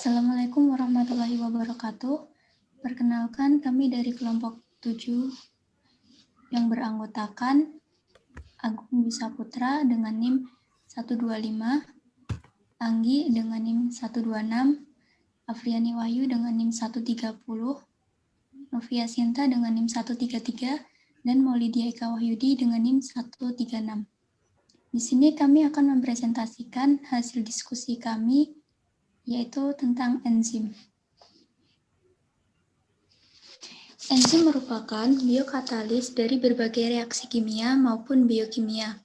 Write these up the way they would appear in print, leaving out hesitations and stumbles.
Assalamualaikum warahmatullahi wabarakatuh. Perkenalkan, kami dari kelompok 7 yang beranggotakan Agung Bisa Putra dengan NIM 125, Anggi dengan NIM 126, Afriani Wahyu dengan NIM 130, Novia Sinta dengan NIM 133, dan Maulidia Eka Wahyudi dengan NIM 136. Di sini kami akan mempresentasikan hasil diskusi kami, yaitu tentang enzim. Enzim merupakan biokatalis dari berbagai reaksi kimia maupun biokimia.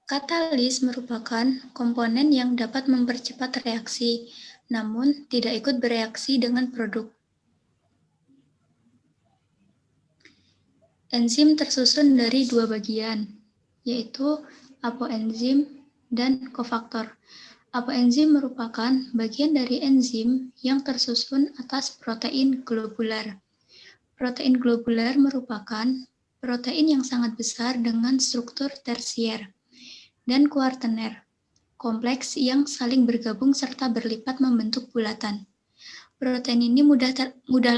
Katalis merupakan komponen yang dapat mempercepat reaksi, namun tidak ikut bereaksi dengan produk. Enzim tersusun dari dua bagian, yaitu apoenzim dan kofaktor. Apoenzim merupakan bagian dari enzim yang tersusun atas protein globular. Protein globular merupakan protein yang sangat besar dengan struktur tersier dan kuartener, kompleks yang saling bergabung serta berlipat membentuk bulatan. Protein ini mudah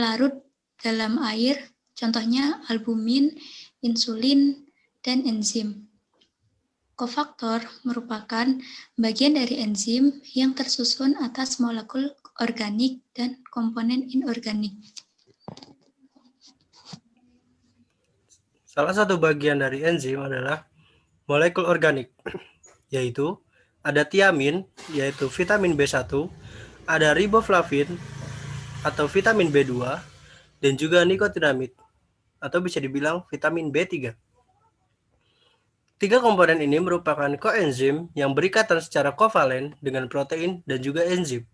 larut dalam air, contohnya albumin, insulin, dan enzim. Kofaktor merupakan bagian dari enzim yang tersusun atas molekul organik dan komponen inorganik. Salah satu bagian dari enzim adalah molekul organik, yaitu ada tiamin, yaitu vitamin B1, ada riboflavin atau vitamin B2, dan juga nikotinamid, atau bisa dibilang vitamin B3. Tiga komponen ini merupakan koenzim yang berikatan secara kovalen dengan protein dan juga enzim.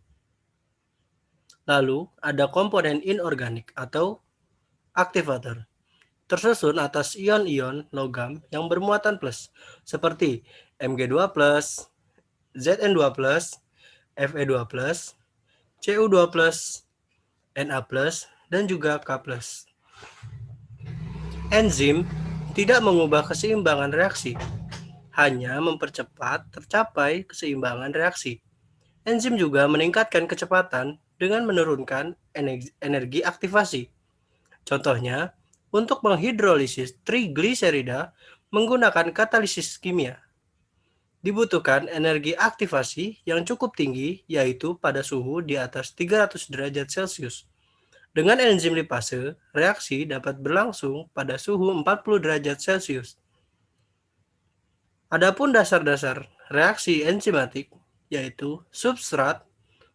Lalu, ada komponen inorganik atau aktivator, tersusun atas ion-ion logam yang bermuatan plus, seperti Mg2+, Zn2+, Fe2+, Cu2+, Na+, dan juga K+. Enzim tidak mengubah keseimbangan reaksi, hanya mempercepat tercapai keseimbangan reaksi. Enzim juga meningkatkan kecepatan dengan menurunkan energi aktivasi. Contohnya, untuk menghidrolisis trigliserida menggunakan katalisis kimia, dibutuhkan energi aktivasi yang cukup tinggi, yaitu pada suhu di atas 300 derajat Celcius. Dengan enzim lipase, reaksi dapat berlangsung pada suhu 40 derajat Celcius. Adapun dasar-dasar reaksi enzimatik, yaitu substrat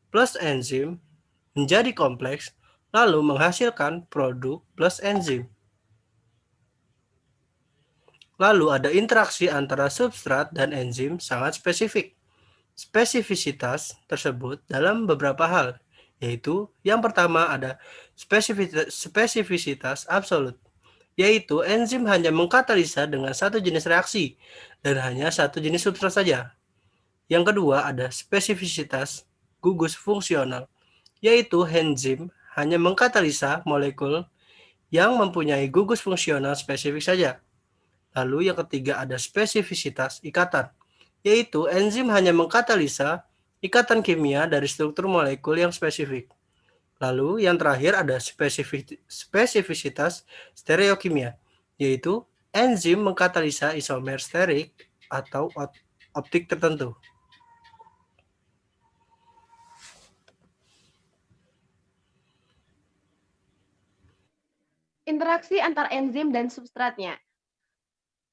plus enzim menjadi kompleks, lalu menghasilkan produk plus enzim. Lalu ada interaksi antara substrat dan enzim sangat spesifik. Spesifisitas tersebut dalam beberapa hal, yaitu yang pertama ada spesifisitas absolut, yaitu enzim hanya mengkatalisa dengan satu jenis reaksi dan hanya satu jenis substrat saja. Yang kedua ada spesifisitas gugus fungsional, yaitu enzim hanya mengkatalisa molekul yang mempunyai gugus fungsional spesifik saja. Lalu yang ketiga ada spesifisitas ikatan, yaitu enzim hanya mengkatalisa ikatan kimia dari struktur molekul yang spesifik. Lalu yang terakhir ada spesifisitas stereokimia, yaitu enzim mengkatalisa isomer sterik atau optik tertentu. Interaksi antar enzim dan substratnya.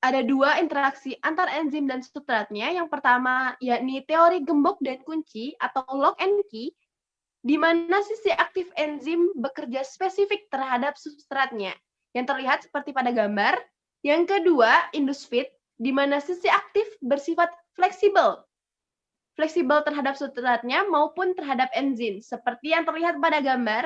Ada dua interaksi antar enzim dan substratnya. Yang pertama yakni teori gembok dan kunci atau lock and key, di mana sisi aktif enzim bekerja spesifik terhadap substratnya, yang terlihat seperti pada gambar. Yang kedua, induce fit, di mana sisi aktif bersifat fleksibel terhadap substratnya maupun terhadap enzim, seperti yang terlihat pada gambar.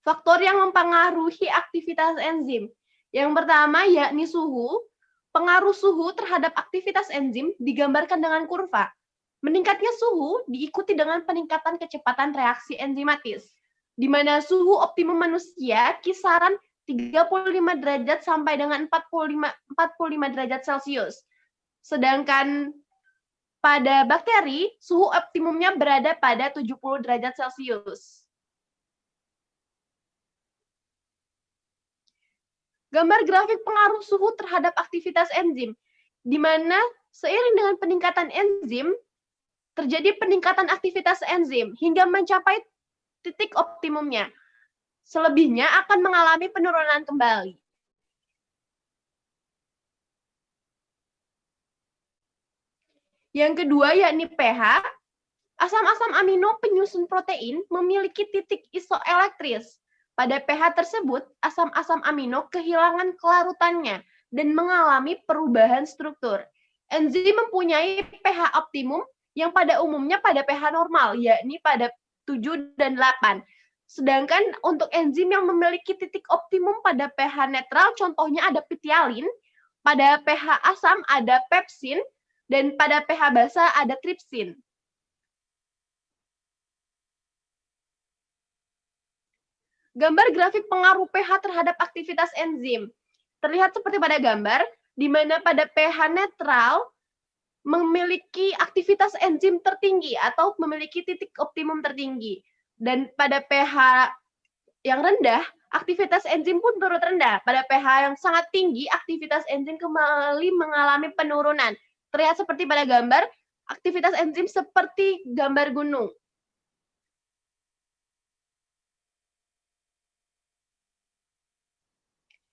Faktor yang mempengaruhi aktivitas enzim. Yang pertama yakni suhu. Pengaruh suhu terhadap aktivitas enzim digambarkan dengan kurva. Meningkatnya suhu diikuti dengan peningkatan kecepatan reaksi enzimatis, di mana suhu optimum manusia kisaran 35 derajat sampai dengan 45 derajat Celcius. Sedangkan pada bakteri, suhu optimumnya berada pada 70 derajat Celcius. Gambar grafik pengaruh suhu terhadap aktivitas enzim, di mana seiring dengan peningkatan enzim, terjadi peningkatan aktivitas enzim hingga mencapai titik optimumnya. Selebihnya akan mengalami penurunan kembali. Yang kedua yakni pH. Asam-asam amino penyusun protein memiliki titik isoelektris. Pada pH tersebut, asam-asam amino kehilangan kelarutannya dan mengalami perubahan struktur. Enzim mempunyai pH optimum yang pada umumnya pada pH normal, yakni pada 7 dan 8. Sedangkan untuk enzim yang memiliki titik optimum pada pH netral, contohnya ada pitialin, pada pH asam ada pepsin, dan pada pH basa ada tripsin. Gambar grafik pengaruh pH terhadap aktivitas enzim. Terlihat seperti pada gambar, di mana pada pH netral memiliki aktivitas enzim tertinggi atau memiliki titik optimum tertinggi. Dan pada pH yang rendah, aktivitas enzim pun turut rendah. Pada pH yang sangat tinggi, aktivitas enzim kembali mengalami penurunan. Terlihat seperti pada gambar, aktivitas enzim seperti gambar gunung.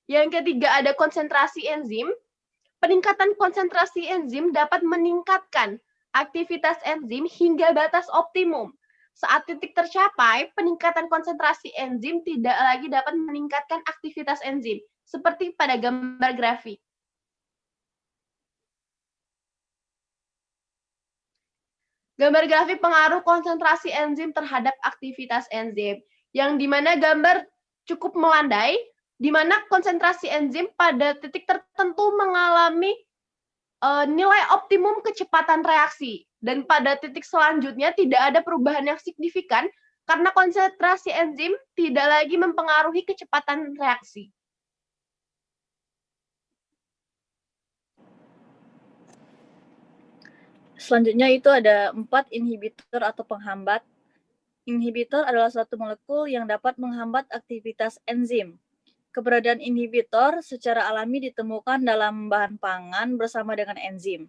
Yang ketiga ada konsentrasi enzim. Peningkatan konsentrasi enzim dapat meningkatkan aktivitas enzim hingga batas optimum. Saat titik tercapai, peningkatan konsentrasi enzim tidak lagi dapat meningkatkan aktivitas enzim, seperti pada gambar grafik. Gambar grafik pengaruh konsentrasi enzim terhadap aktivitas enzim, yang dimana gambar cukup melandai, di mana konsentrasi enzim pada titik tertentu mengalami nilai optimum kecepatan reaksi, dan pada titik selanjutnya tidak ada perubahan yang signifikan karena konsentrasi enzim tidak lagi mempengaruhi kecepatan reaksi. Selanjutnya itu ada 4 inhibitor atau penghambat. Inhibitor adalah suatu molekul yang dapat menghambat aktivitas enzim. Keberadaan inhibitor secara alami ditemukan dalam bahan pangan bersama dengan enzim.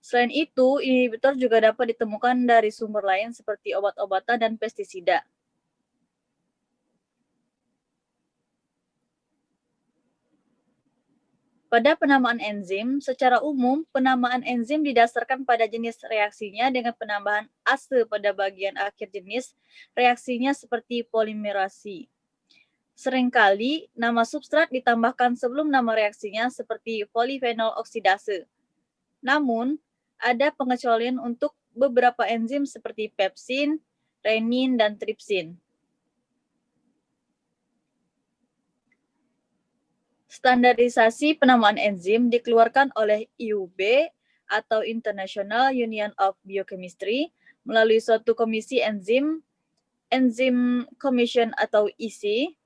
Selain itu, inhibitor juga dapat ditemukan dari sumber lain seperti obat-obatan dan pestisida. Pada penamaan enzim, secara umum, penamaan enzim didasarkan pada jenis reaksinya dengan penambahan ase pada bagian akhir jenis reaksinya seperti polimerasi. Seringkali, nama substrat ditambahkan sebelum nama reaksinya seperti polifenol oksidase. Namun, ada pengecualian untuk beberapa enzim seperti pepsin, renin, dan tripsin. Standarisasi penamaan enzim dikeluarkan oleh IUB atau International Union of Biochemistry melalui suatu komisi enzim, Enzyme Commission atau EC.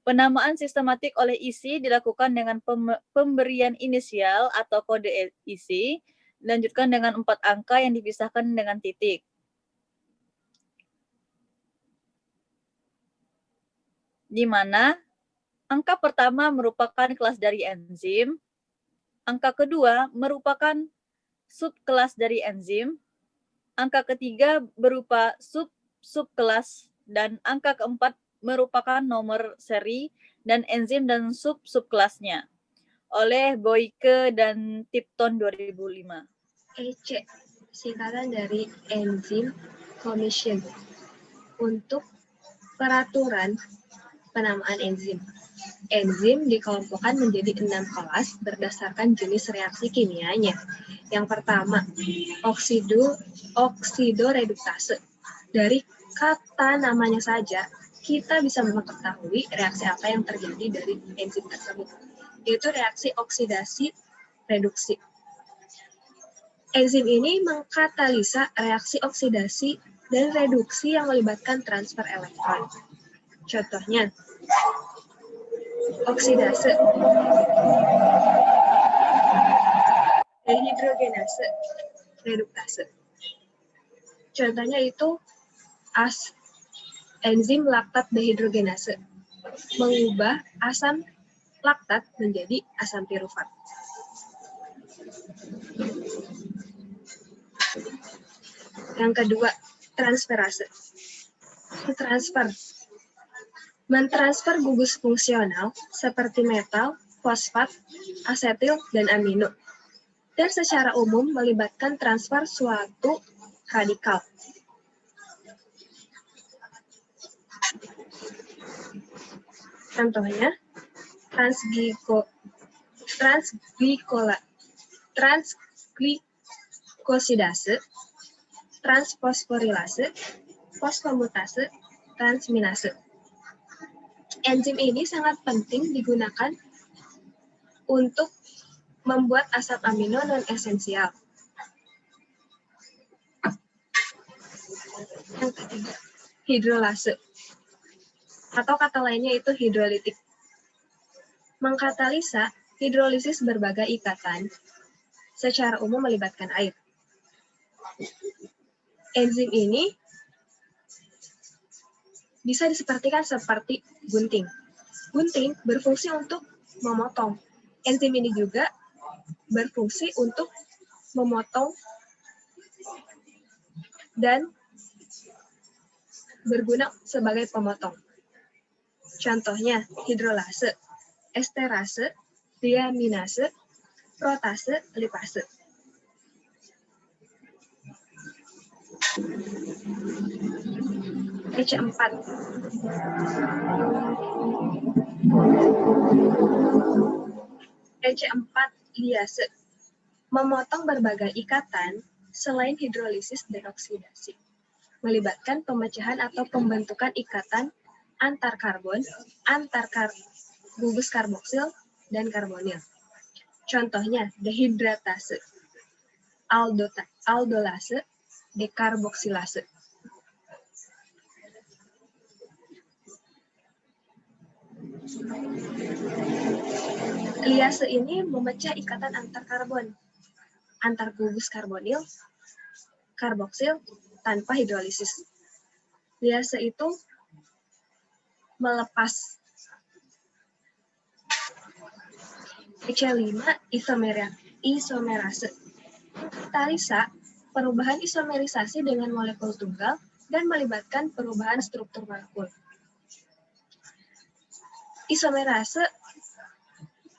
Penamaan sistematik oleh EC dilakukan dengan pemberian inisial atau kode EC, dilanjutkan dengan 4 angka yang dipisahkan dengan titik. Di mana angka pertama merupakan kelas dari enzim, angka kedua merupakan subkelas dari enzim, angka ketiga berupa subkelas, dan angka keempat merupakan nomor seri dan enzim dan subkelasnya oleh Boyke dan Tipton 2005. EC, singkatan dari Enzyme Commission, untuk peraturan penamaan enzim. Enzim dikelompokkan menjadi 6 kelas berdasarkan jenis reaksi kimianya. Yang pertama, oksidoreduktase. Dari kata namanya saja, kita bisa mengetahui reaksi apa yang terjadi dari enzim tersebut, yaitu reaksi oksidasi reduksi. Enzim ini mengkatalisa reaksi oksidasi dan reduksi yang melibatkan transfer elektron. Contohnya, oksidase, dehidrogenase, reduktase. Contohnya itu enzim laktat dehidrogenase, mengubah asam laktat menjadi asam pirufat. Yang kedua, transferase. Mentransfer gugus fungsional seperti metal, fosfat, asetil, dan amino. Dan secara umum melibatkan transfer suatu radikal. Contohnya, transglikosidase, transfosforilase, fosfomutase, transminase. Enzim ini sangat penting digunakan untuk membuat asam amino non-esensial. Yang ketiga, hidrolase. Atau kata lainnya itu hidrolitik. Mengkatalisa hidrolisis berbagai ikatan, secara umum melibatkan air. Enzim ini bisa disepertikan seperti gunting. Gunting berfungsi untuk memotong. Enzim ini juga berfungsi untuk memotong dan berguna sebagai pemotong. Contohnya hidrolase, esterase, diaminase, protase, lipase. EC4. EC4 liase, memotong berbagai ikatan selain hidrolisis dan oksidasi, melibatkan pemecahan atau pembentukan ikatan antar karbon, gugus karboksil, dan karbonil. Contohnya dehidratase, aldolase, dekarboksilase. Liase ini memecah ikatan antar karbon, antar gugus karbonil, karboksil tanpa hidrolisis. Liase itu melepas EC5 isomerase. Katalisa perubahan isomerisasi dengan molekul tunggal dan melibatkan perubahan struktur molekul. Isomerase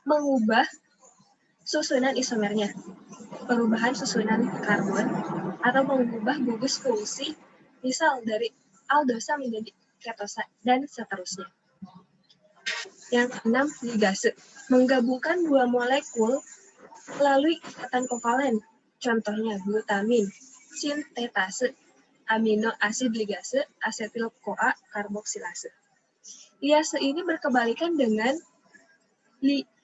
mengubah susunan isomernya, perubahan susunan karbon, atau mengubah gugus fungsi, misal dari aldosa menjadi ketosa, dan seterusnya. Yang keenam, ligase. Menggabungkan dua molekul melalui ikatan kovalen, contohnya glutamin, sintetase, amino asid ligase, asetil-CoA, karboksilase. Liase ini berkebalikan dengan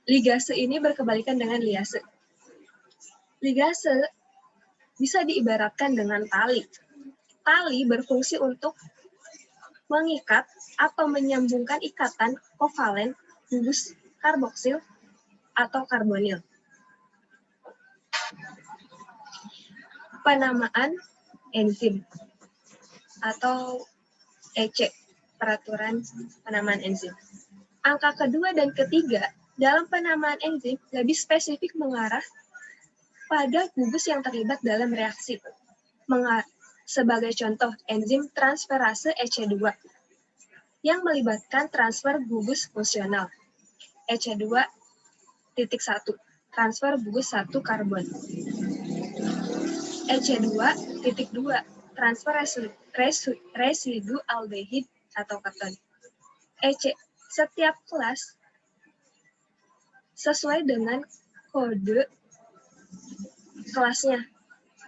ligase ini berkebalikan dengan liase. Ligase bisa diibaratkan dengan tali. Tali berfungsi untuk mengikat atau menyambungkan ikatan kovalen gugus karboksil atau karbonil. Penamaan enzim atau EC, peraturan penamaan enzim. Angka kedua dan ketiga dalam penamaan enzim lebih spesifik mengarah pada gugus yang terlibat dalam reaksi. Sebagai contoh, enzim transferase EC2 yang melibatkan transfer gugus fungsional. EC2.1, transfer gugus 1 karbon. EC2.2, transfer residu aldehid atau keton. Setiap kelas sesuai dengan kode kelasnya.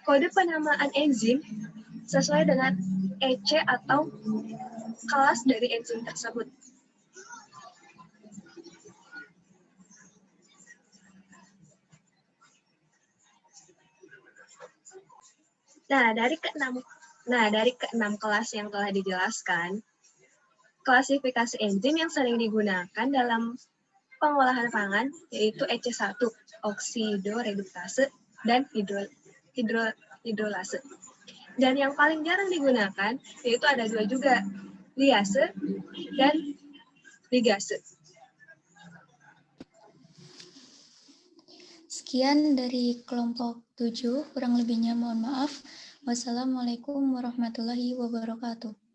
Kode penamaan enzim sesuai dengan EC atau kelas dari enzim tersebut. Nah, dari keenam kelas yang telah dijelaskan, klasifikasi enzim yang sering digunakan dalam pengolahan pangan, yaitu EC1, oksidoreduktase, dan hidrolase. Dan yang paling jarang digunakan, yaitu ada dua juga, liase dan ligase. Sekian dari kelompok 7, kurang lebihnya mohon maaf. Wassalamualaikum warahmatullahi wabarakatuh.